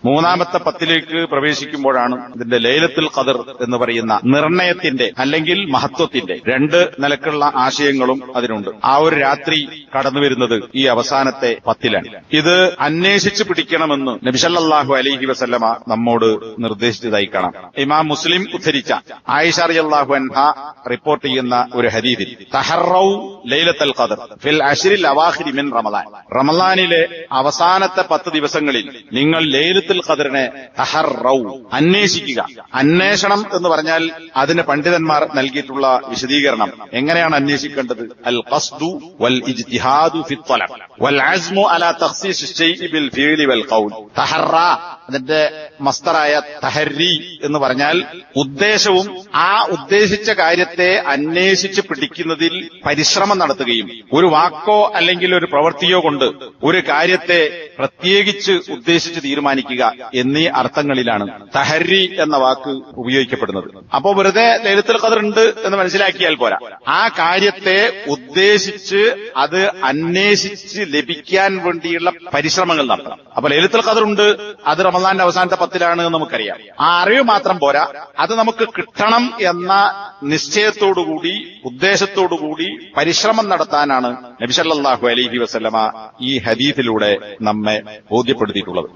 മൂന്നാമത്തെ പത്തിലേക്ക് പ്രവേശിക്കുമ്പോഴാണ് ഇതിന്റെ ലൈലത്തുൽ ഖദർ എന്ന് പറയുന്ന നിർണയത്തിന്റെ അല്ലെങ്കിൽ മഹത്വത്തിന്റെ രണ്ട് നിലക്കുള്ള ആശയങ്ങളും അതിനുണ്ട്. ആ ഒരു രാത്രി കടന്നുവരുന്നത് ഈ അവസാനത്തെ പത്തിലാണ്. ഇത് അന്വേഷിച്ചു പിടിക്കണമെന്ന് നബി സല്ലല്ലാഹു അലൈഹി വസല്ലമ നമ്മോട് നിർദ്ദേശിച്ചതായി കാണാം. ഇമാം മുസ്ലിം ഉദ്ധരിച്ച ആയിഷ റളിയല്ലാഹു അൻഹ റിപ്പോർട്ട് ചെയ്യുന്ന ഒരു ഹദീസിൽ തഹറൗ ലൈലത്തുൽ ഖദർ ഫിൽ അശ്റിൽ അവാഖിരി മിൻ റമളാൻ, റമളാനിലെ അവസാനത്തെ 10 ദിവസങ്ങളിൽ നിങ്ങൾ ലൈലത്തുൽ ഖദറിനെ തഹറൗ അന്വേഷിക്കുക. അന്വേഷണം എന്ന് പറഞ്ഞാൽ അതിന് പണ്ഡിതന്മാർ നൽകിയിട്ടുള്ള വിശദീകരണം എങ്ങനെയാണ് അന്വേഷിക്കേണ്ടത്? അൽ ഖസ്ദു വൽ ഇജ്തിഹാദു ഫി ത്വലബ് വൽ അസ്മു അലാ തഖ്സീസ് ശൈഇ ബിൽ ഫിഅലി വൽ ഖൗൽ. തഹറ അതിന്റെ മസ്ദറായ തഹരി എന്ന് പറഞ്ഞാൽ ഉദ്ദേശവും ആ ഉദ്ദേശിച്ച കാര്യത്തെ അന്വേഷിച്ച് പിടിക്കുന്നതിൽ പരിശ്രമം നടത്തുകയും ഒരു വാക്കോ അല്ലെങ്കിൽ ഒരു പ്രവൃത്തിയോ കൊണ്ട് ഒരു കാര്യത്തെ പ്രത്യേകിച്ച് ഉദ്ദേശിച്ച് തീരുമാനിക്കുക എന്നീ അർത്ഥങ്ങളിലാണ് തഹരി എന്ന വാക്ക് ഉപയോഗിക്കപ്പെടുന്നത്. അപ്പോ വെറുതെ ലൈലത്തുൽ ഖദർ ഉണ്ട് എന്ന് മനസ്സിലാക്കിയാൽ പോരാ, ആ കാര്യത്തെ ഉദ്ദേശിച്ച് അത് അന്വേഷിച്ച് ലഭിക്കാൻ വേണ്ടിയുള്ള പരിശ്രമങ്ങൾ നടത്തണം. അപ്പൊ ലൈലത്തുൽ ഖദർ ഉണ്ട്, അത് റമളാന്റെ അവസാനത്തെ 10ലാണ് എന്ന് നമുക്കറിയാം. ആ അറിവ് മാത്രം പോരാ, അത് നമുക്ക് കിട്ടണം എന്ന നിശ്ചയത്തോടുകൂടി ഉദ്ദേശത്തോടുകൂടി പരിശ്രമം നടത്താനാണ് നബി സല്ലല്ലാഹു അലൈഹി വസല്ലമ ഈ ഹദീസിലൂടെ നമ്മെ ബോധ്യപ്പെടുത്തിയിട്ടുള്ളത്.